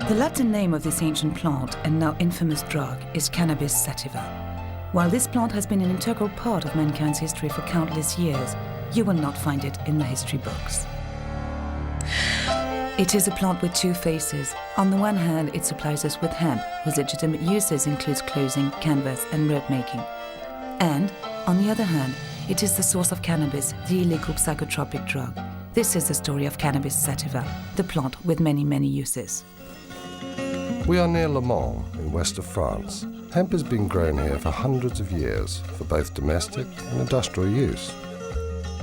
The Latin name of this ancient plant and now infamous drug is Cannabis sativa. While this plant has been an integral part of mankind's history for countless years, you will not find it in the history books. It is a plant with two faces. On the one hand, it supplies us with hemp, whose legitimate uses includes clothing, canvas and rope making. And, on the other hand, it is the source of cannabis, the illegal psychotropic drug. This is the story of Cannabis sativa, the plant with many, many uses. We are near Le Mans, in west of France. Hemp has been grown here for hundreds of years, for both domestic and industrial use.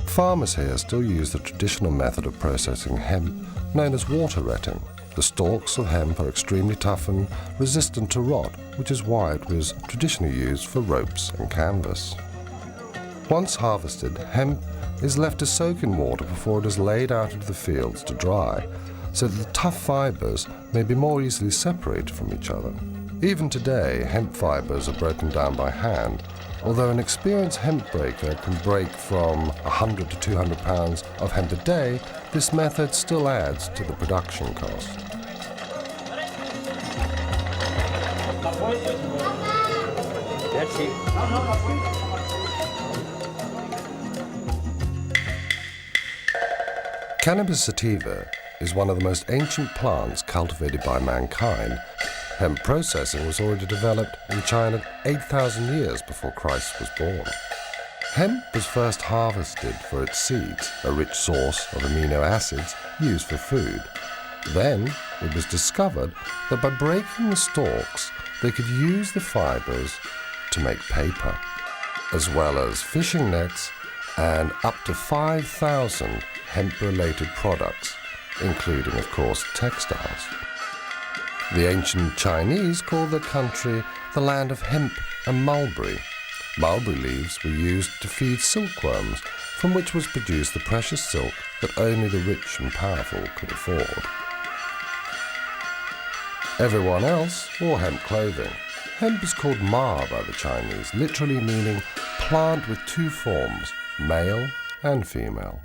Farmers here still use the traditional method of processing hemp, known as water retting. The stalks of hemp are extremely tough and resistant to rot, which is why it was traditionally used for ropes and canvas. Once harvested, hemp is left to soak in water before it is laid out into the fields to dry, so that the tough fibres may be more easily separated from each other. Even today, hemp fibres are broken down by hand, although an experienced hemp breaker can break from 100 to 200 pounds of hemp a day. This method still adds to the production cost. Cannabis sativa is one of the most ancient plants cultivated by mankind. Hemp processing was already developed in China 8,000 years before Christ was born. Hemp was first harvested for its seeds, a rich source of amino acids used for food. Then it was discovered that by breaking the stalks, they could use the fibers to make paper, as well as fishing nets and up to 5,000 hemp-related products, including, of course, textiles. The ancient Chinese called their country the land of hemp and mulberry. Mulberry leaves were used to feed silkworms, from which was produced the precious silk that only the rich and powerful could afford. Everyone else wore hemp clothing. Hemp is called ma by the Chinese, literally meaning plant with two forms, male and female.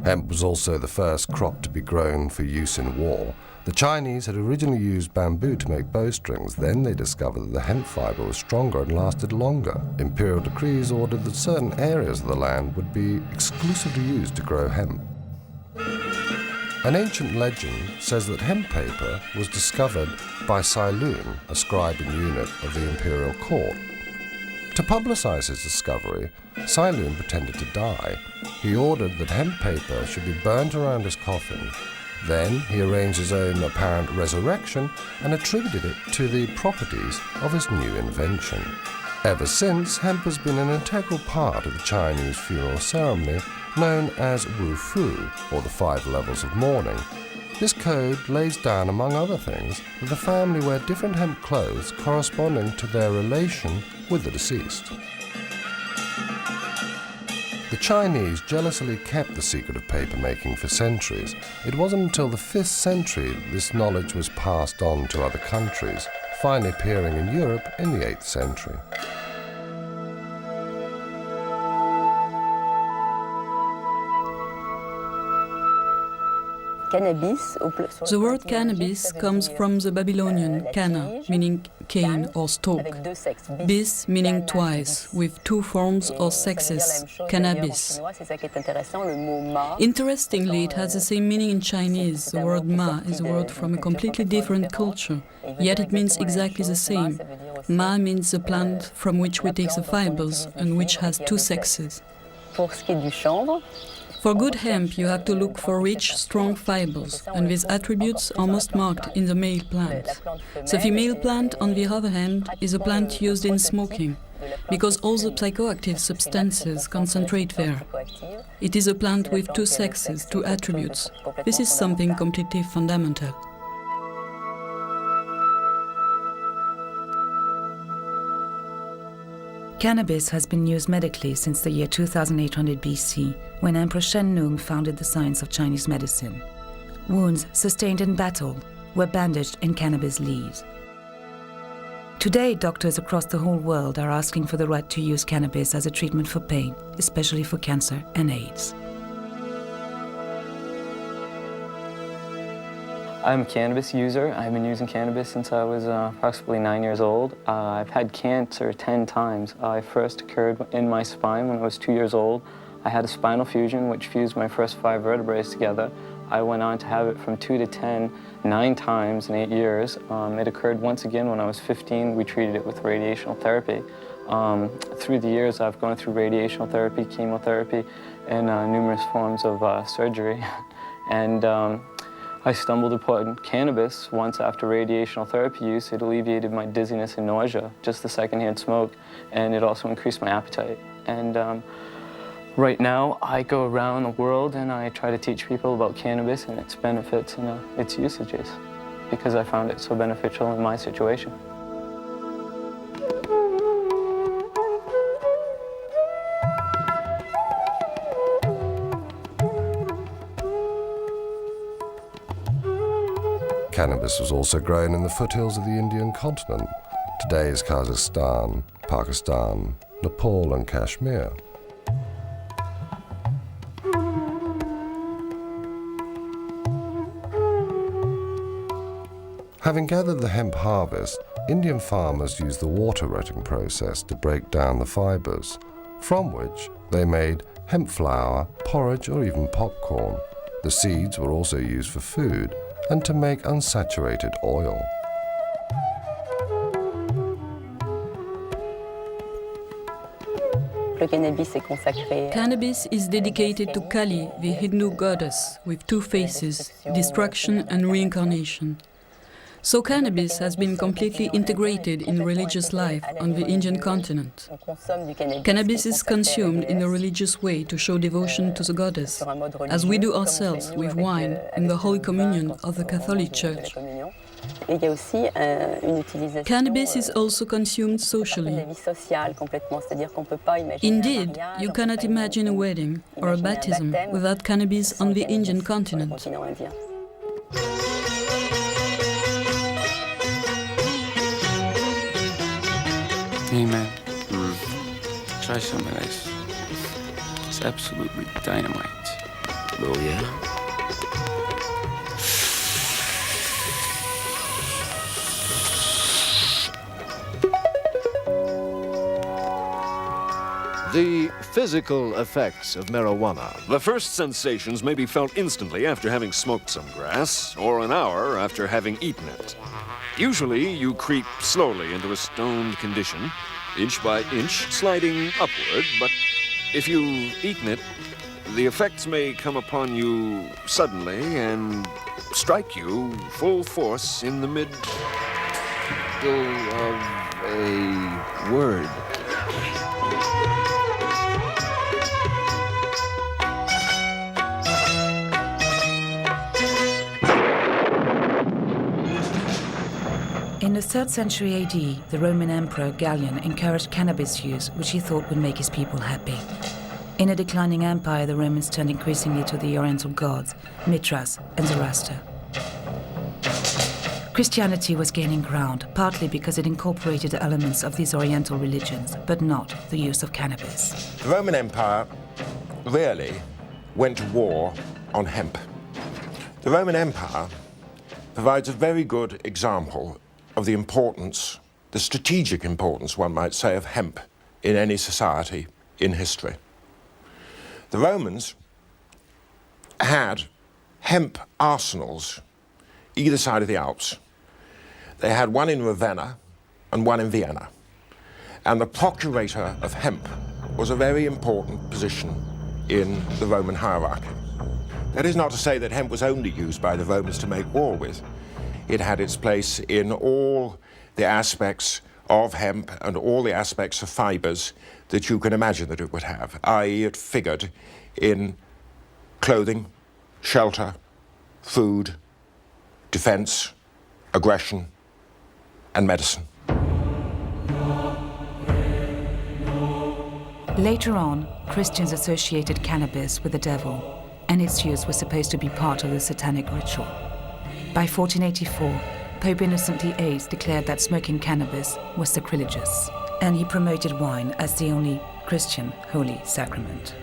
Hemp was also the first crop to be grown for use in war. The Chinese had originally used bamboo to make bowstrings. Then they discovered that the hemp fibre was stronger and lasted longer. Imperial decrees ordered that certain areas of the land would be exclusively used to grow hemp. An ancient legend says that hemp paper was discovered by Cai Lun, a scribe and eunuch of the imperial court. To publicize his discovery, Cai Lun pretended to die. He ordered that hemp paper should be burnt around his coffin. Then he arranged his own apparent resurrection and attributed it to the properties of his new invention. Ever since, hemp has been an integral part of the Chinese funeral ceremony known as Wu Fu, or the 5 levels of mourning. This code lays down, among other things, that the family wear different hemp clothes corresponding to their relation with the deceased. The Chinese jealously kept the secret of paper making for centuries. It wasn't until the 5th century that this knowledge was passed on to other countries, finally appearing in Europe in the 8th century. The word cannabis comes from the Babylonian canna, meaning cane or stalk, bis meaning twice, with 2 forms or sexes, cannabis. Interestingly, it has the same meaning in Chinese. The word ma is a word from a completely different culture, yet it means exactly the same. Ma means the plant from which we take the fibers and which has 2 sexes. For good hemp, you have to look for rich, strong fibers, and these attributes are most marked in the male plant. The female plant, on the other hand, is a plant used in smoking, because all the psychoactive substances concentrate there. It is a plant with 2 sexes, 2 attributes. This is something completely fundamental. Cannabis has been used medically since the year 2800 BC, when Emperor Shen Nung founded the science of Chinese medicine. Wounds sustained in battle were bandaged in cannabis leaves. Today, doctors across the whole world are asking for the right to use cannabis as a treatment for pain, especially for cancer and AIDS. I'm a cannabis user. I've been using cannabis since I was approximately 9 years old. I've had cancer 10 times. It first occurred in my spine when I was 2 years old. I had a spinal fusion which fused my first 5 vertebrae together. I went on to have it from 2 to 10, 9 times in 8 years. It occurred once again when I was 15. We treated it with radiational therapy. Through the years, I've gone through radiational therapy, chemotherapy, and numerous forms of surgery. And I stumbled upon cannabis once after radiational therapy use. It alleviated my dizziness and nausea, just the secondhand smoke, and it also increased my appetite. And right now, I go around the world and I try to teach people about cannabis and its benefits and its usages, because I found it so beneficial in my situation. Cannabis was also grown in the foothills of the Indian continent, today's Kazakhstan, Pakistan, Nepal and Kashmir. Having gathered the hemp harvest, Indian farmers used the water rotting process to break down the fibers, from which they made hemp flour, porridge or even popcorn. The seeds were also used for food and to make unsaturated oil. Cannabis is dedicated to Kali, the Hindu goddess with 2 faces, destruction and reincarnation. So cannabis has been completely integrated in religious life on the Indian continent. Cannabis is consumed in a religious way to show devotion to the goddess, as we do ourselves with wine in the Holy Communion of the Catholic Church. Cannabis is also consumed socially. Indeed, you cannot imagine a wedding or a baptism without cannabis on the Indian continent. Hey man, try some of this. It's absolutely dynamite. Oh yeah? The physical effects of marijuana. The first sensations may be felt instantly after having smoked some grass, or an hour after having eaten it. Usually, you creep slowly into a stoned condition, inch by inch, sliding upward, but if you've eaten it, the effects may come upon you suddenly and strike you full force in the middle of a word. In the 3rd century AD, the Roman Emperor Gallian encouraged cannabis use, which he thought would make his people happy. In a declining empire, the Romans turned increasingly to the Oriental gods, Mithras and Zoroaster. Christianity was gaining ground, partly because it incorporated elements of these Oriental religions, but not the use of cannabis. The Roman Empire really went to war on hemp. The Roman Empire provides a very good example of the importance, the strategic importance, one might say, of hemp in any society in history. The Romans had hemp arsenals either side of the Alps. They had one in Ravenna and one in Vienna. And the procurator of hemp was a very important position in the Roman hierarchy. That is not to say that hemp was only used by the Romans to make war with. It had its place in all the aspects of hemp and all the aspects of fibers that you can imagine that it would have, i.e. it figured in clothing, shelter, food, defense, aggression, and medicine. Later on, Christians associated cannabis with the devil, and its use was supposed to be part of the satanic ritual. By 1484, Pope Innocent VIII declared that smoking cannabis was sacrilegious, and he promoted wine as the only Christian holy sacrament.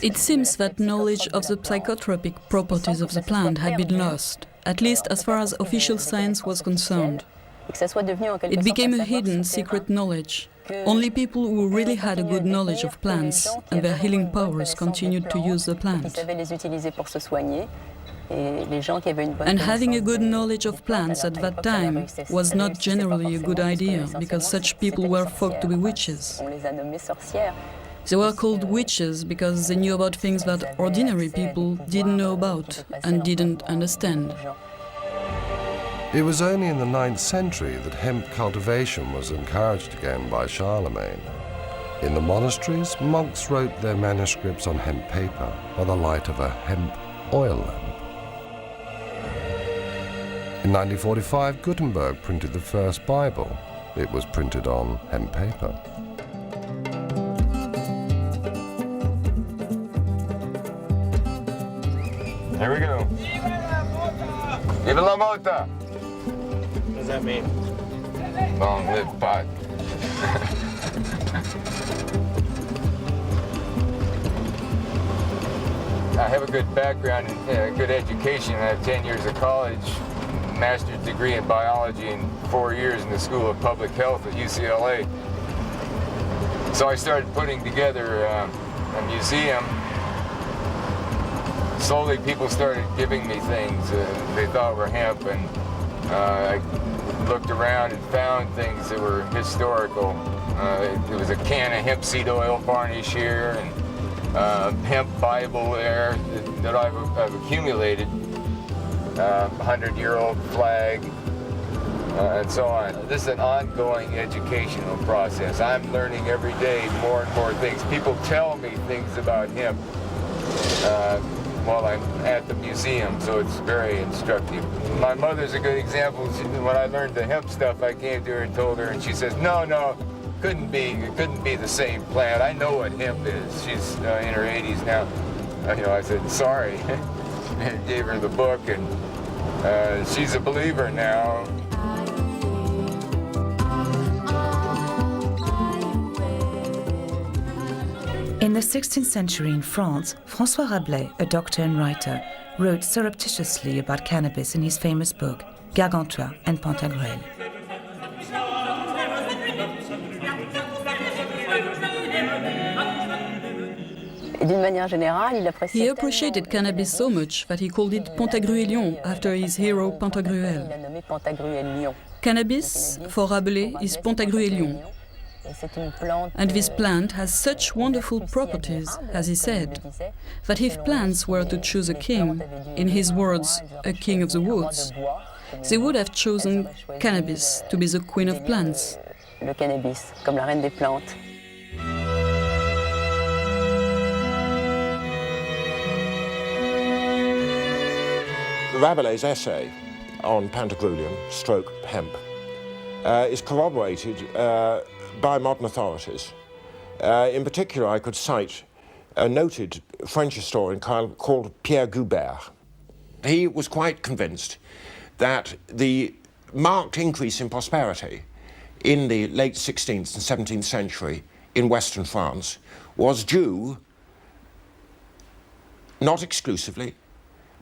It seems that knowledge of the psychotropic properties of the plant had been lost, at least as far as official science was concerned. It became a hidden, secret knowledge. Only people who really had a good knowledge of plants and their healing powers continued to use the plant. And having a good knowledge of plants at that time was not generally a good idea, because such people were thought to be witches. They were called witches because they knew about things that ordinary people didn't know about and didn't understand. It was only in the 9th century that hemp cultivation was encouraged again by Charlemagne. In the monasteries, monks wrote their manuscripts on hemp paper by the light of a hemp oil lamp. In 1945, Gutenberg printed the first Bible. It was printed on hemp paper. Here we go. Viva la mota! What does that mean? Long live pot. I have a good background and good education. I have 10 years of college, master's degree in biology, and 4 years in the School of Public Health at UCLA. So I started putting together a museum. Slowly people started giving me things they thought were hemp, and I looked around and found things that were historical. There was a can of hemp seed oil varnish here, and hemp Bible there that I've accumulated, 100-year-old flag, and so on. This is an ongoing educational process. I'm learning every day more and more things. People tell me things about hemp while I'm at the museum, so it's very instructive. My mother's a good example. When I learned the hemp stuff, I came to her and told her, and she says, no, it couldn't be the same plant. I know what hemp is. She's in her 80s now. I said, sorry, and gave her the book, and she's a believer now. In the 16th century in France, François Rabelais, a doctor and writer, wrote surreptitiously about cannabis in his famous book, Gargantua and Pantagruel. He appreciated cannabis so much that he called it Pantagruelion after his hero Pantagruel. Cannabis, for Rabelais, is Pantagruelion. And this plant has such wonderful properties, as he said, that if plants were to choose a king, in his words, a king of the woods, they would have chosen cannabis to be the queen of plants. Rabelais' essay on Pantagruelion, stroke hemp, is corroborated by modern authorities. In particular, I could cite a noted French historian called Pierre Goubert. He was quite convinced that the marked increase in prosperity in the late 16th and 17th century in Western France was due, not exclusively,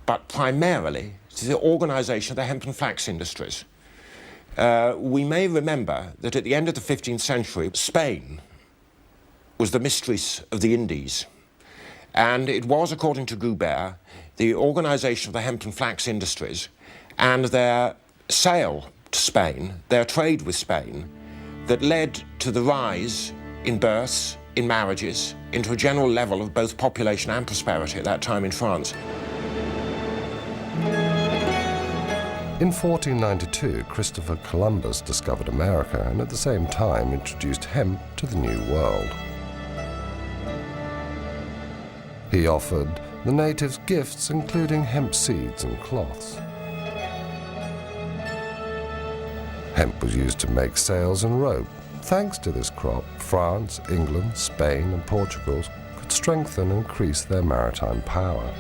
but primarily to the organization of the hemp and flax industries. We may remember that at the end of the 15th century, Spain was the mistress of the Indies. And it was, according to Goubert, the organization of the hemp and flax industries and their sale to Spain, their trade with Spain, that led to the rise in births, in marriages, into a general level of both population and prosperity at that time in France. In 1492, Christopher Columbus discovered America and at the same time introduced hemp to the New World. He offered the natives gifts including hemp seeds and cloths. Hemp was used to make sails and rope. Thanks to this crop, France, England, Spain and Portugal could strengthen and increase their maritime power.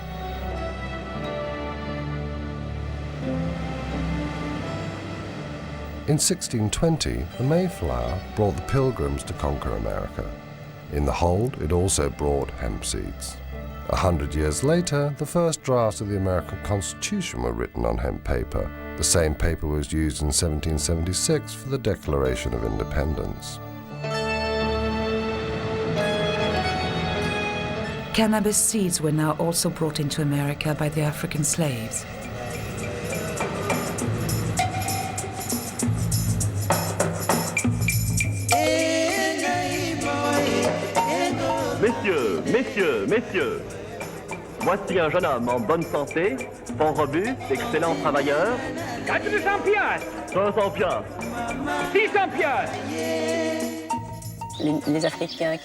In 1620, the Mayflower brought the Pilgrims to conquer America. In the hold, it also brought hemp seeds. 100 years later, the first drafts of the American Constitution were written on hemp paper. The same paper was used in 1776 for the Declaration of Independence. Cannabis seeds were now also brought into America by the African slaves. Messieurs, voici un jeune homme en bonne santé, fort robuste, excellent travailleur. 400 piastres. 500 piastres. 600 piastres.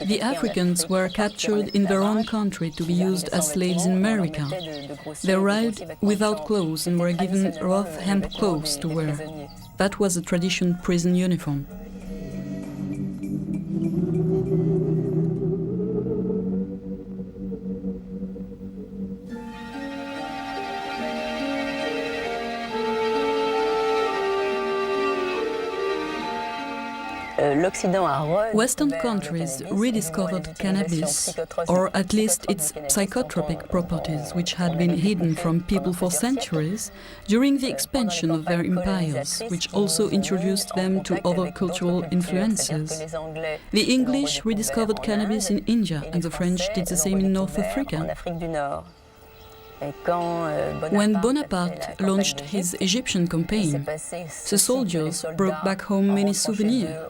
The Africans were captured in their own country to be used as slaves in America. They arrived without clothes and were given rough hemp clothes to wear. That was a traditional prison uniform. Western countries rediscovered cannabis, or at least its psychotropic properties, which had been hidden from people for centuries, during the expansion of their empires, which also introduced them to other cultural influences. The English rediscovered cannabis in India, and the French did the same in North Africa. When Bonaparte launched his Egyptian campaign, the soldiers brought back home many souvenirs,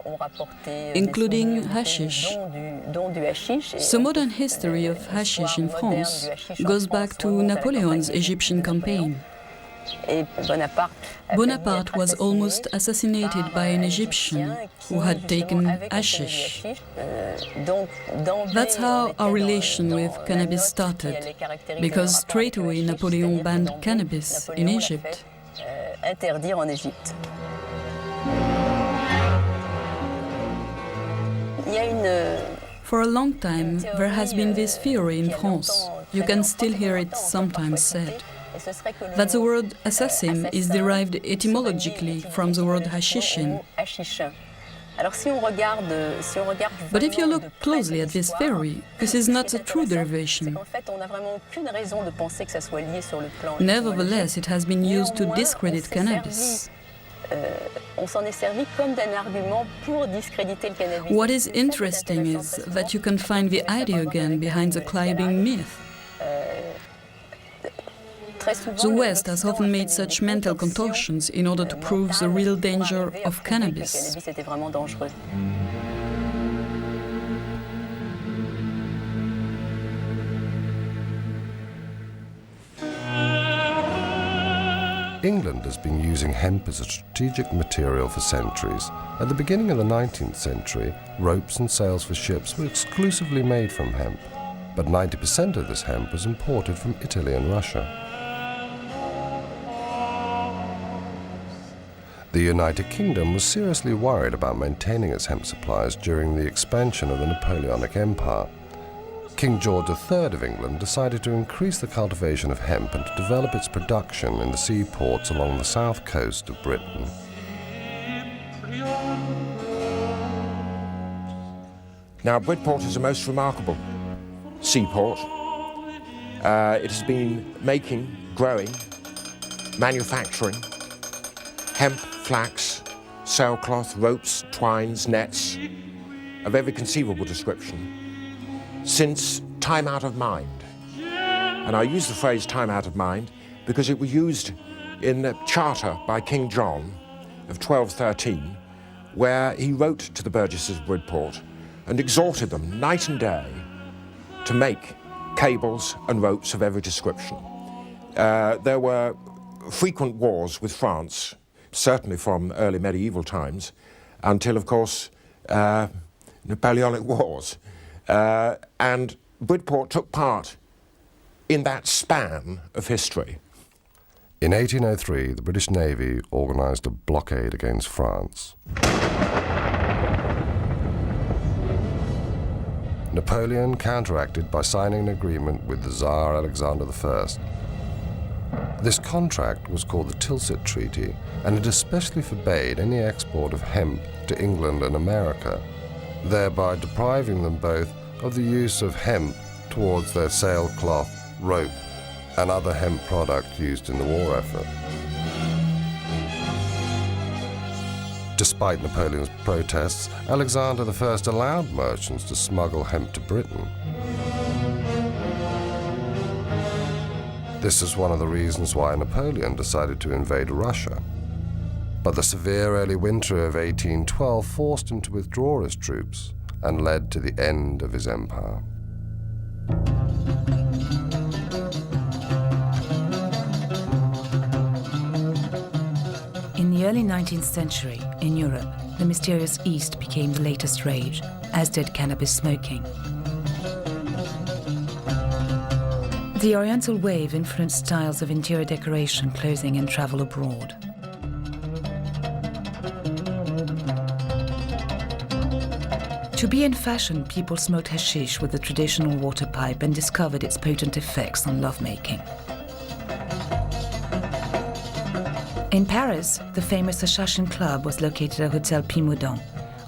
including hashish. The modern history of hashish in France goes back to Napoleon's Egyptian campaign. Bonaparte was almost assassinated by an Egyptian who had taken hashish. That's how our relation with cannabis started, because straight away Napoleon banned cannabis in Egypt. For a long time, there has been this theory in France. You can still hear it sometimes said, that the word assassin is derived etymologically from the word hashishin. But if you look closely at this theory, this is not a true derivation. Nevertheless, it has been used to discredit cannabis. What is interesting is that you can find the idea again behind the climbing myth. The West has often made such mental contortions in order to prove the real danger of cannabis. England has been using hemp as a strategic material for centuries. At the beginning of the 19th century, ropes and sails for ships were exclusively made from hemp, but 90% of this hemp was imported from Italy and Russia. The United Kingdom was seriously worried about maintaining its hemp supplies during the expansion of the Napoleonic Empire. King George III of England decided to increase the cultivation of hemp and to develop its production in the seaports along the south coast of Britain. Now, Bridport is a most remarkable seaport. It has been making, growing, manufacturing hemp, flax, sailcloth, ropes, twines, nets of every conceivable description since time out of mind. And I use the phrase time out of mind because it was used in the charter by King John of 1213, where he wrote to the burgesses of Bridport and exhorted them night and day to make cables and ropes of every description. There were frequent wars with France, certainly from early medieval times, until, of course, Napoleonic Wars. And Bridport took part in that span of history. In 1803, the British Navy organised a blockade against France. Napoleon counteracted by signing an agreement with the Tsar Alexander I. This contract was called the Tilsit Treaty, and it especially forbade any export of hemp to England and America, thereby depriving them both of the use of hemp towards their sailcloth, rope, and other hemp product used in the war effort. Despite Napoleon's protests, Alexander I allowed merchants to smuggle hemp to Britain. This is one of the reasons why Napoleon decided to invade Russia. But the severe early winter of 1812 forced him to withdraw his troops and led to the end of his empire. In the early 19th century, in Europe, the mysterious East became the latest rage, as did cannabis smoking. The Oriental wave influenced styles of interior decoration, clothing, and travel abroad. To be in fashion, people smoked hashish with the traditional water pipe and discovered its potent effects on lovemaking. In Paris, the famous Assassin Club was located at Hotel Pimodon.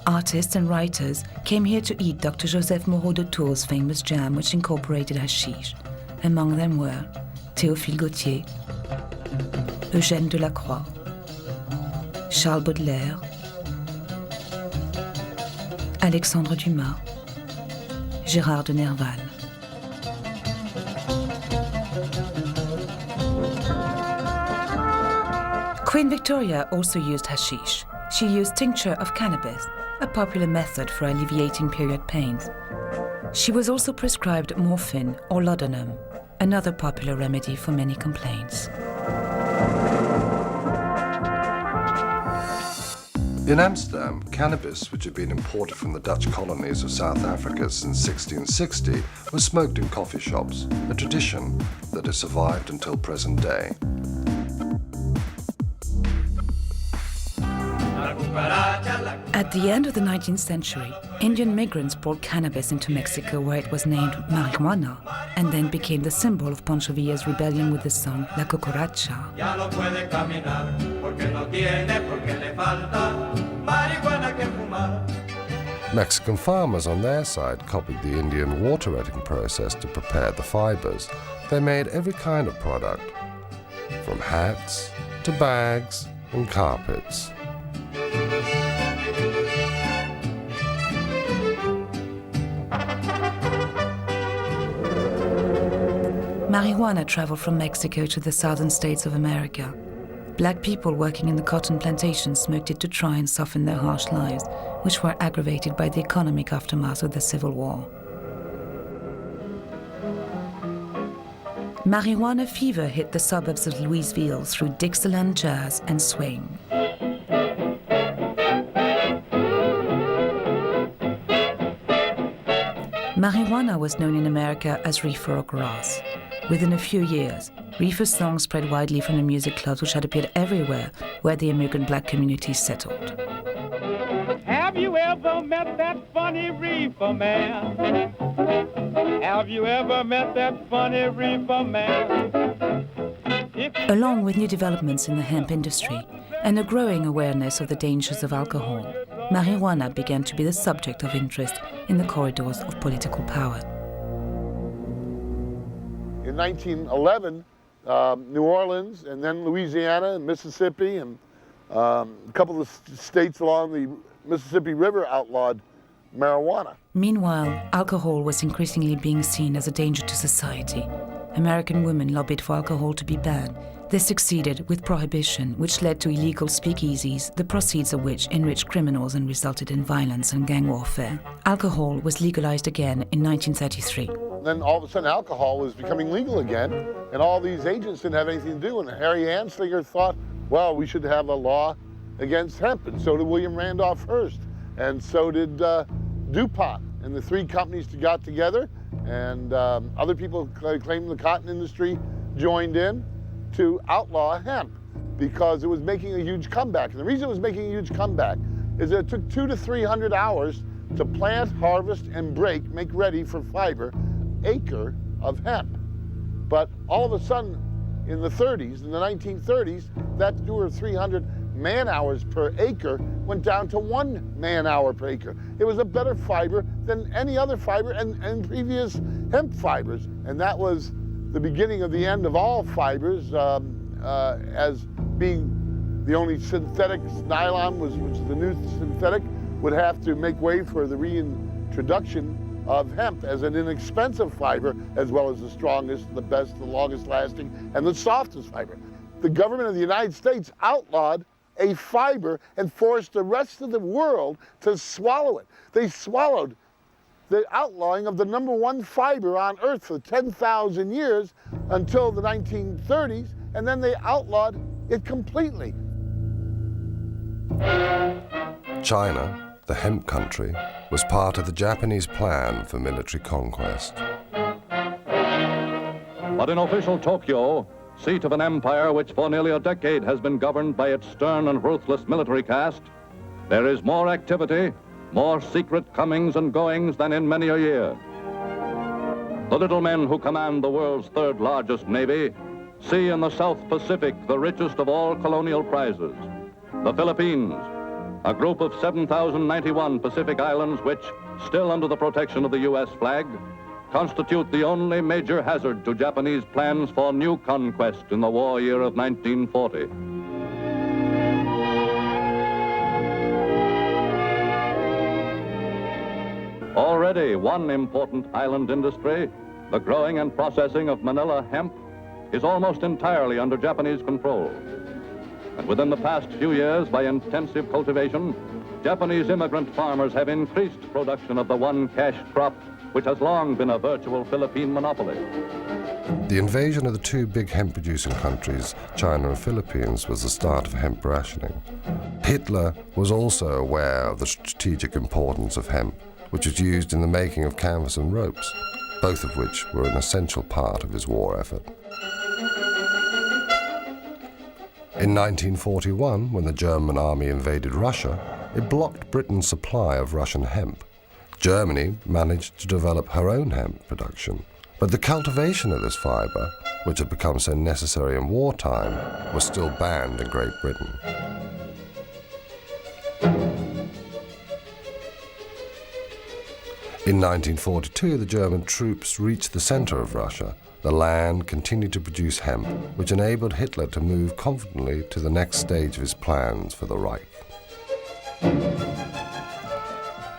Artists and writers came here to eat Dr. Joseph Moreau de Tours' famous jam, which incorporated hashish. Among them were Théophile Gautier, Eugène Delacroix, Charles Baudelaire, Alexandre Dumas, Gérard de Nerval. Queen Victoria also used hashish. She used tincture of cannabis, a popular method for alleviating period pains. She was also prescribed morphine or laudanum, another popular remedy for many complaints. In Amsterdam, cannabis, which had been imported from the Dutch colonies of South Africa since 1660, was smoked in coffee shops, a tradition that has survived until present day. At the end of the 19th century, Indian migrants brought cannabis into Mexico, where it was named marijuana and then became the symbol of Pancho Villa's rebellion with the song La Cucaracha. Mexican farmers on their side copied the Indian water retting process to prepare the fibers. They made every kind of product, from hats to bags and carpets. Marijuana traveled from Mexico to the southern states of America. Black people working in the cotton plantations smoked it to try and soften their harsh lives, which were aggravated by the economic aftermath of the Civil War. Marijuana fever hit the suburbs of Louisville through Dixieland jazz and swing. Marijuana was known in America as reefer or grass. Within a few years, reefer songs spread widely from the music clubs, which had appeared everywhere where the immigrant black community settled. Have you ever met that funny reefer man? Have you ever met that funny reefer man? Along with new developments in the hemp industry and a growing awareness of the dangers of alcohol, marijuana began to be the subject of interest in the corridors of political power. In 1911, New Orleans and then Louisiana and Mississippi and a couple of states along the Mississippi River outlawed marijuana. Meanwhile, alcohol was increasingly being seen as a danger to society. American women lobbied for alcohol to be banned. They succeeded with prohibition, which led to illegal speakeasies, the proceeds of which enriched criminals and resulted in violence and gang warfare. Alcohol was legalized again in 1933. Then all of a sudden alcohol was becoming legal again, and all these agents didn't have anything to do, and Harry Anslinger thought, well, we should have a law against hemp, and so did William Randolph Hearst, and so did DuPont, and the three companies got together, and other people claimed the cotton industry joined in to outlaw hemp because it was making a huge comeback. And the reason it was making a huge comeback is that it took 200 to 300 hours to plant, harvest, and make ready for fiber, acre of hemp. But all of a sudden, in the 30s. In the 1930s, that 200 or 300 man-hours per acre went down to 1 man-hour per acre. It was a better fiber than any other fiber and previous hemp fibers. And that was the beginning of the end of all fibers, as being the only synthetic. Nylon was the new synthetic, would have to make way for the reintroduction of hemp as an inexpensive fiber, as well as the strongest, the best, the longest lasting, and the softest fiber. The government of the United States outlawed a fiber and forced the rest of the world to swallow it. They swallowed the outlawing of the #1 fiber on Earth for 10,000 years until the 1930s, and then they outlawed it completely. China, the hemp country, was part of the Japanese plan for military conquest. But in official Tokyo, seat of an empire which for nearly a decade has been governed by its stern and ruthless military caste, there is more activity, more secret comings and goings than in many a year. The little men who command the world's third largest navy see in the South Pacific the richest of all colonial prizes. The Philippines, a group of 7,091 Pacific islands which, still under the protection of the U.S. flag, constitute the only major hazard to Japanese plans for new conquest in the war year of 1940. Already one important island industry, the growing and processing of Manila hemp, is almost entirely under Japanese control. And within the past few years, by intensive cultivation, Japanese immigrant farmers have increased production of the one cash crop which has long been a virtual Philippine monopoly. The invasion of the two big hemp-producing countries, China and Philippines, was the start of hemp rationing. Hitler was also aware of the strategic importance of hemp, which was used in the making of canvas and ropes, both of which were an essential part of his war effort. In 1941, when the German army invaded Russia, it blocked Britain's supply of Russian hemp. Germany managed to develop her own hemp production, but the cultivation of this fiber, which had become so necessary in wartime, was still banned in Great Britain. In 1942, the German troops reached the center of Russia. The land continued to produce hemp, which enabled Hitler to move confidently to the next stage of his plans for the Reich.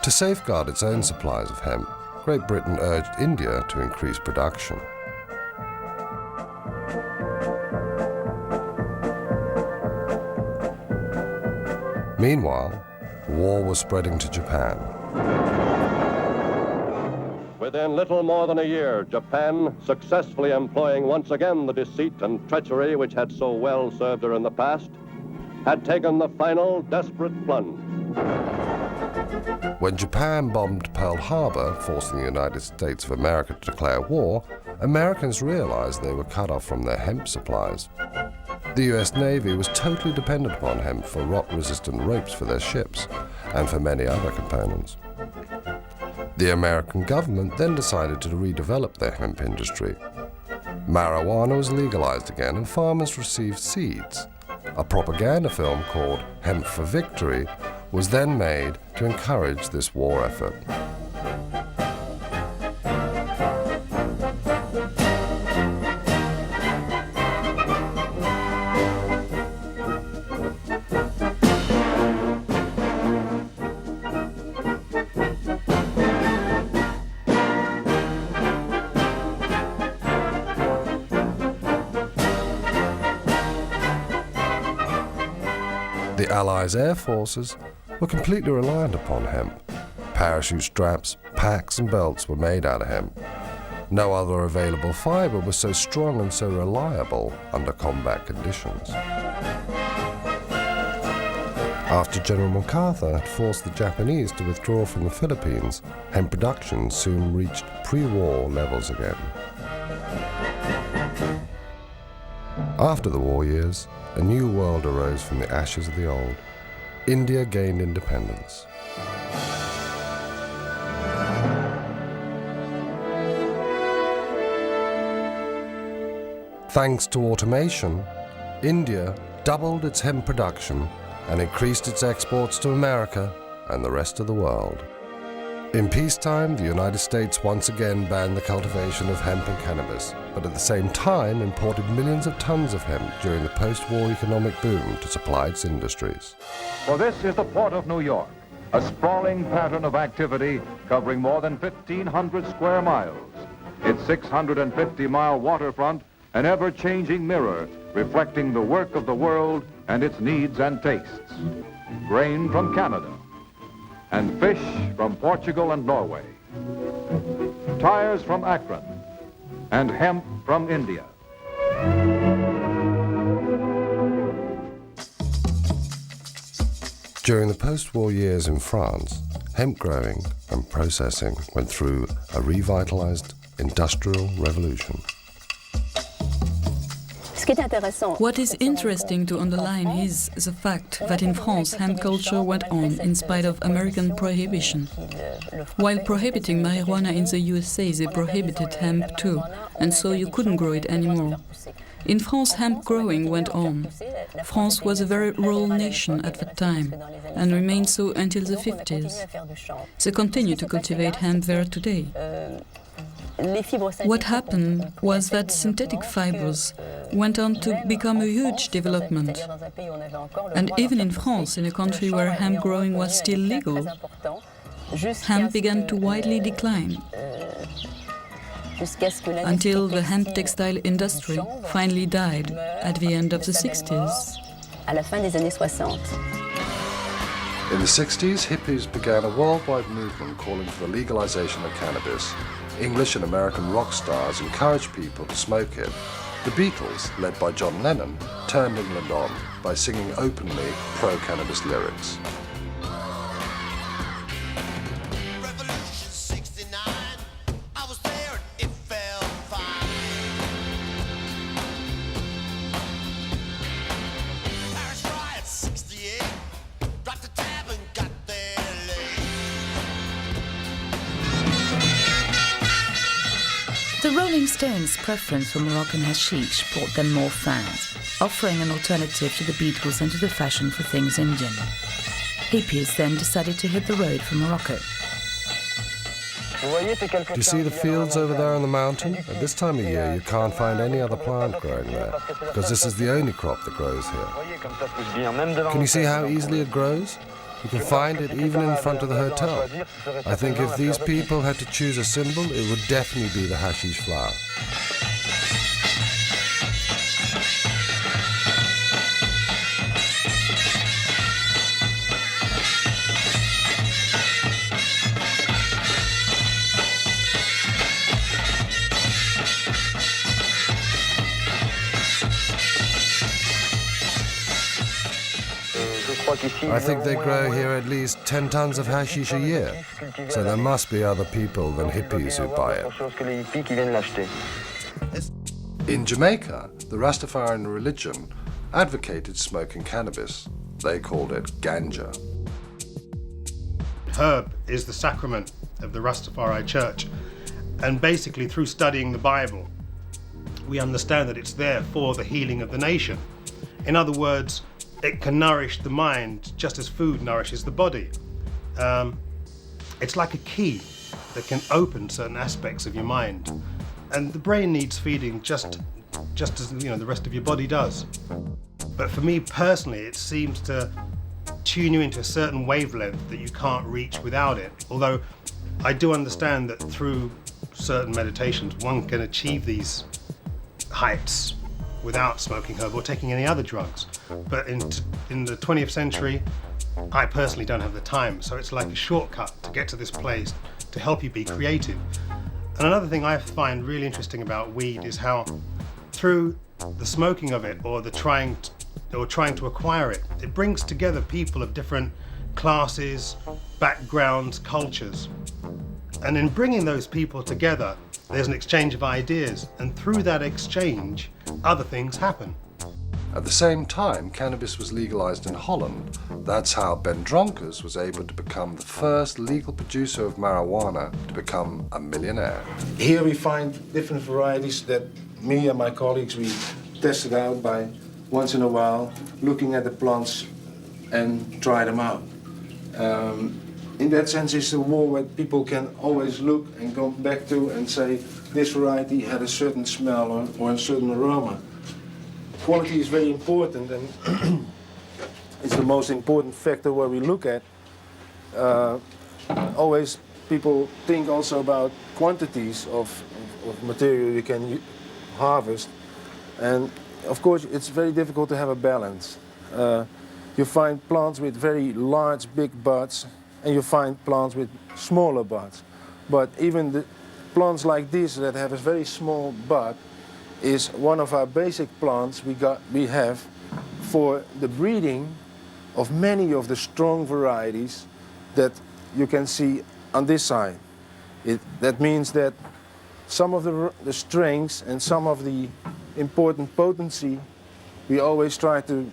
To safeguard its own supplies of hemp, Great Britain urged India to increase production. Meanwhile, war was spreading to Japan. Within little more than a year, Japan, successfully employing once again the deceit and treachery which had so well served her in the past, had taken the final desperate plunge. When Japan bombed Pearl Harbor, forcing the United States of America to declare war, Americans realized they were cut off from their hemp supplies. The U.S. Navy was totally dependent upon hemp for rot-resistant ropes for their ships and for many other components. The American government then decided to redevelop their hemp industry. Marijuana was legalized again and farmers received seeds. A propaganda film called Hemp for Victory was then made to encourage this war effort. The Allies' air forces were completely reliant upon hemp. Parachute straps, packs and belts were made out of hemp. No other available fiber was so strong and so reliable under combat conditions. After General MacArthur had forced the Japanese to withdraw from the Philippines, hemp production soon reached pre-war levels again. After the war years, a new world arose from the ashes of the old. India gained independence. Thanks to automation, India doubled its hemp production and increased its exports to America and the rest of the world. In peacetime, the United States once again banned the cultivation of hemp and cannabis, but at the same time imported millions of tons of hemp during the post-war economic boom to supply its industries. For this is the Port of New York, a sprawling pattern of activity covering more than 1,500 square miles. Its 650-mile waterfront, an ever-changing mirror reflecting the work of the world and its needs and tastes. Grain from Canada, and fish from Portugal and Norway. Tires from Akron, and hemp from India. During the post-war years in France, hemp growing and processing went through a revitalized industrial revolution. What is interesting to underline is the fact that in France hemp culture went on in spite of American prohibition. While prohibiting marijuana in the USA, they prohibited hemp too, and so you couldn't grow it anymore. In France, hemp growing went on. France was a very rural nation at that time, and remained so until the 50s. They continue to cultivate hemp there today. What happened was that synthetic fibers went on to become a huge development. And even in France, in a country where hemp growing was still legal, hemp began to widely decline, until the hemp textile industry finally died at the end of the 60s. In the 60s, hippies began a worldwide movement calling for the legalization of cannabis. English and American rock stars encouraged people to smoke it. The Beatles, led by John Lennon, turned England on by singing openly pro-cannabis lyrics. The Rolling Stones' preference for Moroccan hashish brought them more fans, offering an alternative to the Beatles and to the fashion for things Indian. Hippies then decided to hit the road for Morocco. Do you see the fields over there on the mountain? At this time of year, you can't find any other plant growing there, because this is the only crop that grows here. Can you see how easily it grows? You can find it even in front of the hotel. I think if these people had to choose a symbol, it would definitely be the hashish flower. I think they grow here at least 10 tons of hashish a year, so there must be other people than hippies who buy it. In Jamaica, the Rastafarian religion advocated smoking cannabis. They called it ganja. Herb is the sacrament of the Rastafari Church, and basically through studying the Bible, we understand that it's there for the healing of the nation. In other words, it can nourish the mind just as food nourishes the body. It's like a key that can open certain aspects of your mind, and the brain needs feeding just as the rest of your body does. But for me personally, it seems to tune you into a certain wavelength that you can't reach without it. Although I do understand that through certain meditations, one can achieve these heights without smoking herb or taking any other drugs. But in the 20th century, I personally don't have the time, so it's like a shortcut to get to this place to help you be creative. And another thing I find really interesting about weed is how through the smoking of it or trying to acquire it, it brings together people of different classes, backgrounds, cultures. And in bringing those people together, there's an exchange of ideas, and through that exchange, other things happen. At the same time, cannabis was legalized in Holland. That's how Ben Dronkers was able to become the first legal producer of marijuana to become a millionaire. Here we find different varieties that me and my colleagues, we test it out by once in a while looking at the plants and try them out. In that sense, it's a wool where people can always look and go back to and say this variety had a certain smell or a certain aroma. Quality is very important, and it's the most important factor where we look at. Always people think also about quantities of material you can harvest, and of course it's very difficult to have a balance. You find plants with very large, big buds, and you find plants with smaller buds. But even the plants like this that have a very small bud is one of our basic plants we have for the breeding of many of the strong varieties that you can see on this side. That means that some of the strengths and some of the important potency we always try to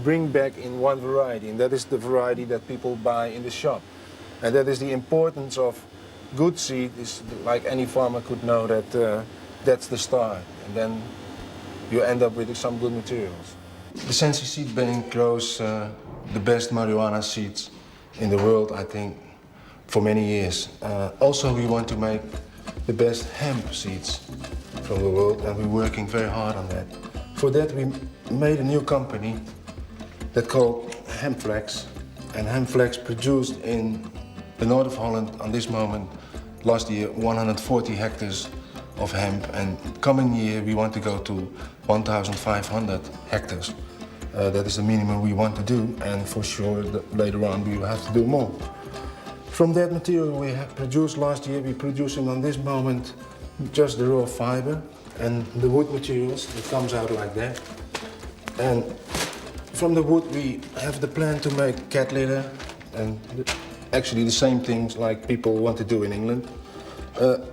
bring back in one variety, and that is the variety that people buy in the shop. And that is the importance of good seed, is like any farmer could know that that's the start, and then you end up with some good materials. The Sensi Seed Bank grows the best marijuana seeds in the world, I think, for many years. Also, we want to make the best hemp seeds from the world, and we're working very hard on that. For that, we made a new company that's called Hempflex, and Hempflex produced in the north of Holland on this moment, last year, 140 hectares of hemp, and coming year we want to go to 1,500 hectares. That is the minimum we want to do, and for sure later on we will have to do more. From that material we have produced last year, we're producing on this moment just the raw fiber and the wood materials. It comes out like that. And from the wood we have the plan to make cat litter, and actually the same things like people want to do in England.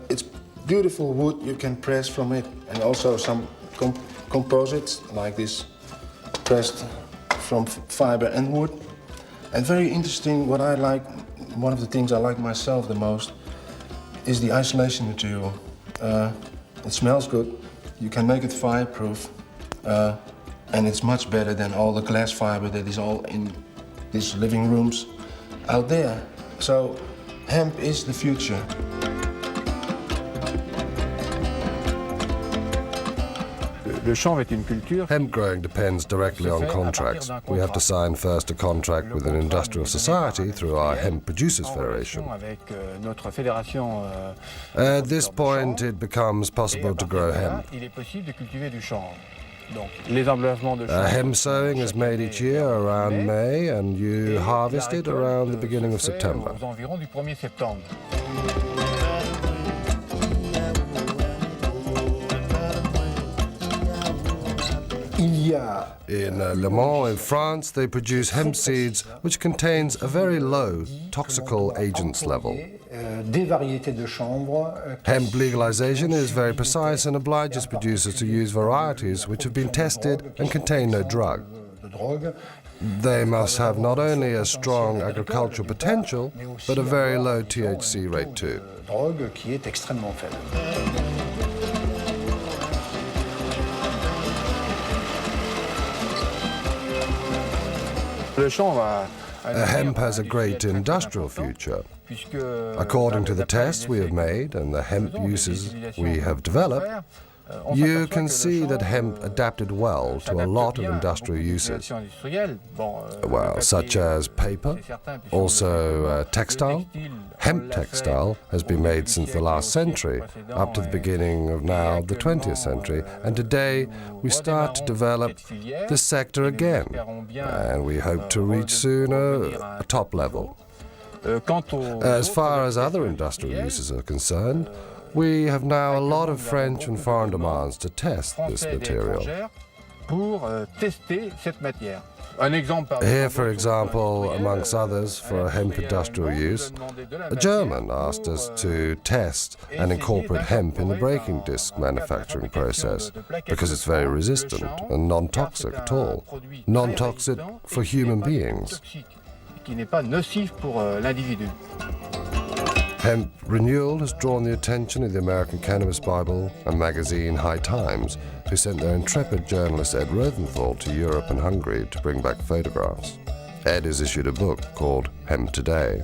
It's beautiful wood you can press from it, and also some composites like this pressed from fiber and wood. And very interesting, what I like, one of the things I like myself the most is the isolation material. It smells good, you can make it fireproof, and it's much better than all the glass fiber that is all in these living rooms out there. So hemp is the future. Hemp growing depends directly on contracts. We have to sign first a contract with an industrial society through our Hemp Producers Federation. At this point, it becomes possible to grow hemp. Hemp sowing is made each year around May, and you harvest it around the beginning of September. In Le Mans in France, they produce hemp seeds which contains a very low toxical agents level. Hemp legalization is very precise and obliges producers to use varieties which have been tested and contain no drug. They must have not only a strong agricultural potential, but a very low THC rate too. Hemp has a great industrial future. According to the tests we have made and the hemp uses we have developed, you can see that hemp adapted well to a lot of industrial uses, well, such as paper, also textile. Hemp textile has been made since the last century, up to the beginning of now the 20th century, and today we start to develop this sector again, and we hope to reach soon a top level. As far as other industrial uses are concerned, we have now a lot of French and foreign demands to test this material. Here, for example, amongst others, for a hemp industrial use, a German asked us to test and incorporate hemp in the braking disc manufacturing process, because it's very resistant and non-toxic at all. Non-toxic for human beings. Hemp renewal has drawn the attention of the American Cannabis Bible and magazine High Times, who sent their intrepid journalist Ed Rosenthal to Europe and Hungary to bring back photographs. Ed has issued a book called Hemp Today.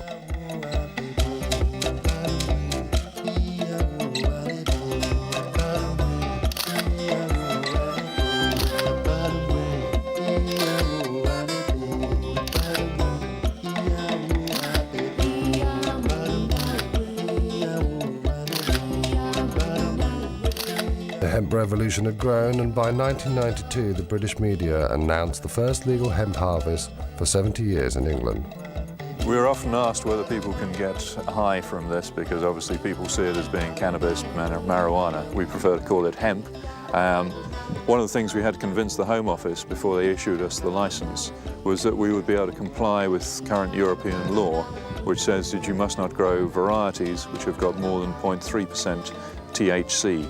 The hemp revolution had grown, and by 1992 the British media announced the first legal hemp harvest for 70 years in England. We're often asked whether people can get high from this, because obviously people see it as being cannabis, marijuana. We prefer to call it hemp. One of the things we had to convince the Home Office before they issued us the license was that we would be able to comply with current European law, which says that you must not grow varieties which have got more than 0.3% THC.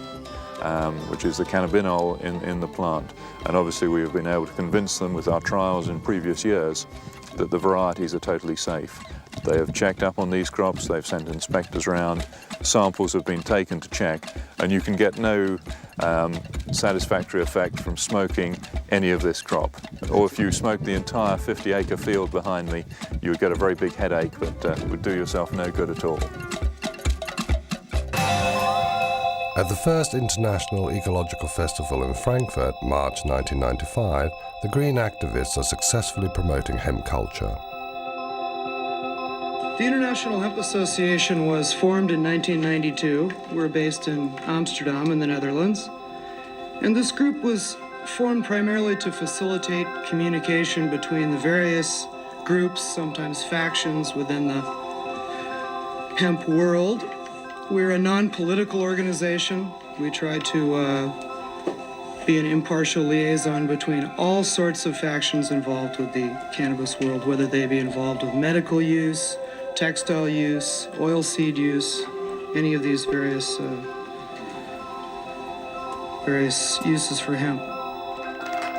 Which is the cannabinol in the plant. And obviously we have been able to convince them with our trials in previous years that the varieties are totally safe. They have checked up on these crops, they've sent inspectors around, samples have been taken to check, and you can get no satisfactory effect from smoking any of this crop. Or if you smoke the entire 50-acre field behind me, you would get a very big headache that would do yourself no good at all. At the first International Ecological Festival in Frankfurt, March 1995, the green activists are successfully promoting hemp culture. The International Hemp Association was formed in 1992. We're based in Amsterdam in the Netherlands. And this group was formed primarily to facilitate communication between the various groups, sometimes factions, within the hemp world. We're a non-political organization. We try to be an impartial liaison between all sorts of factions involved with the cannabis world, whether they be involved with medical use, textile use, oilseed use, any of these various uses for hemp.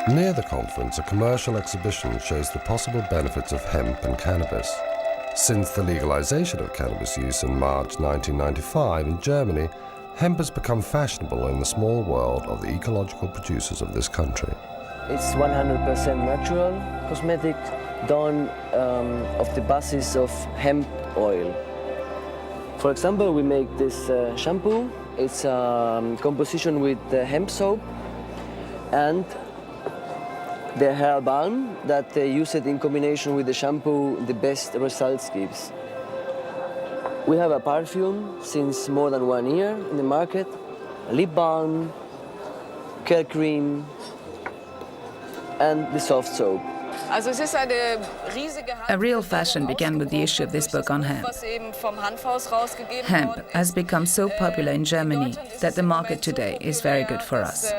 Near the conference, a commercial exhibition shows the possible benefits of hemp and cannabis. Since the legalization of cannabis use in March 1995 in Germany, hemp has become fashionable in the small world of the ecological producers of this country. It's 100% natural cosmetic done of the basis of hemp oil. For example, we make this shampoo. It's a composition with hemp soap and the hair balm that they use it in combination with the shampoo, the best results gives. We have a perfume since more than 1 year in the market, a lip balm, curl cream, and the soft soap. A real fashion began with the issue of this book on hemp. Hemp has become so popular in Germany that the market today is very good for us.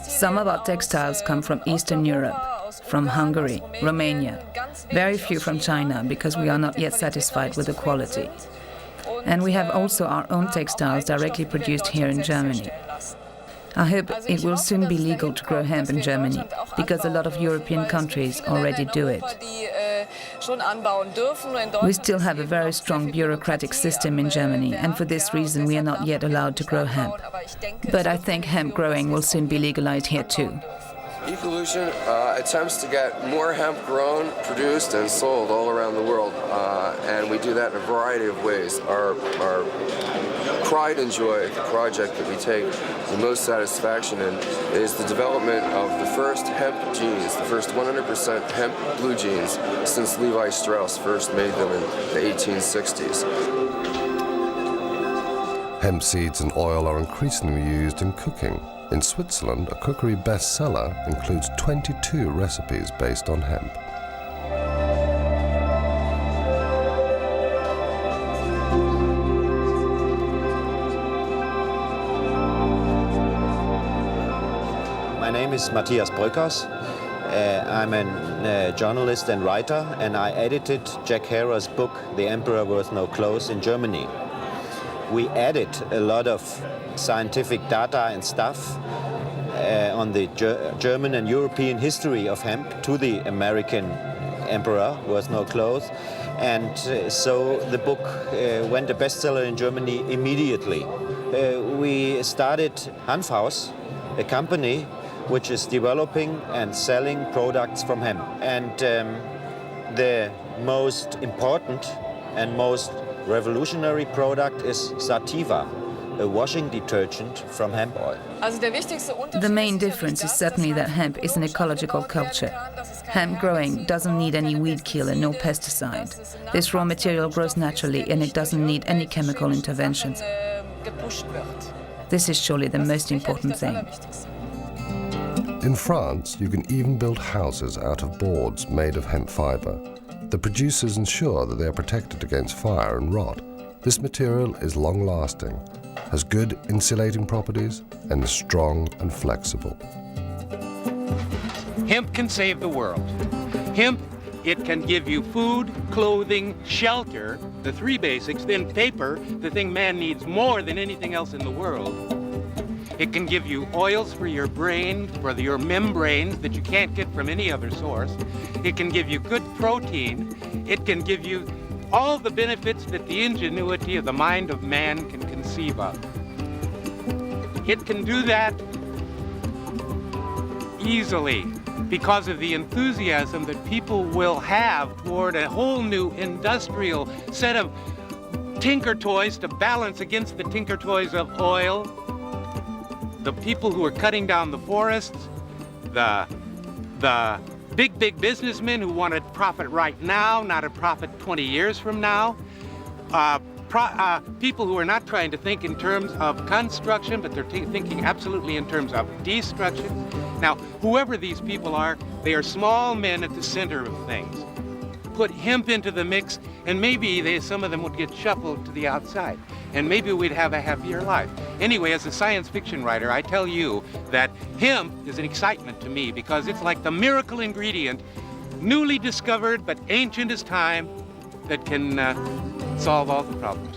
Some of our textiles come from Eastern Europe, from Hungary, Romania, very few from China because we are not yet satisfied with the quality. And we have also our own textiles directly produced here in Germany. I hope it will soon be legal to grow hemp in Germany, because a lot of European countries already do it. We still have a very strong bureaucratic system in Germany, and for this reason we are not yet allowed to grow hemp. But I think hemp growing will soon be legalized here too. Ecolution attempts to get more hemp grown, produced, and sold all around the world, and we do that in a variety of ways. Our pride and joy at the project that we take the most satisfaction in is the development of the first hemp jeans, the first 100% hemp blue jeans since Levi Strauss first made them in the 1860s. Hemp seeds and oil are increasingly used in cooking. In Switzerland, a cookery bestseller includes 22 recipes based on hemp. My name is Matthias Bröckers. I'm a journalist and writer, and I edited Jack Herer's book, The Emperor Wears No Clothes, in Germany. We added a lot of scientific data and stuff on the German and European history of hemp to the American emperor wears no clothes. And so the book went a bestseller in Germany immediately. We started Hanfhaus, a company which is developing and selling products from hemp. And the most important and most revolutionary product is Sativa, a washing detergent from hemp oil. The main difference is certainly that hemp is an ecological culture. Hemp growing doesn't need any weed killer, no pesticide. This raw material grows naturally and it doesn't need any chemical interventions. This is surely the most important thing. In France, you can even build houses out of boards made of hemp fiber. The producers ensure that they are protected against fire and rot. This material is long-lasting, has good insulating properties, and is strong and flexible. Hemp can save the world. Hemp, it can give you food, clothing, shelter, the three basics, then paper, the thing man needs more than anything else in the world. It can give you oils for your brain, for your membranes that you can't get from any other source. It can give you good protein. It can give you all the benefits that the ingenuity of the mind of man can conceive of. It can do that easily because of the enthusiasm that people will have toward a whole new industrial set of tinker toys to balance against the tinker toys of oil. The people who are cutting down the forests, the big businessmen who want to profit right now, not a profit 20 years from now. People who are not trying to think in terms of construction, but they're thinking absolutely in terms of destruction. Now, whoever these people are, they are small men at the center of things. Put hemp into the mix, and maybe some of them would get shuffled to the outside, and maybe we'd have a happier life. Anyway, as a science fiction writer, I tell you that hemp is an excitement to me because it's like the miracle ingredient, newly discovered but ancient as time, that can solve all the problems.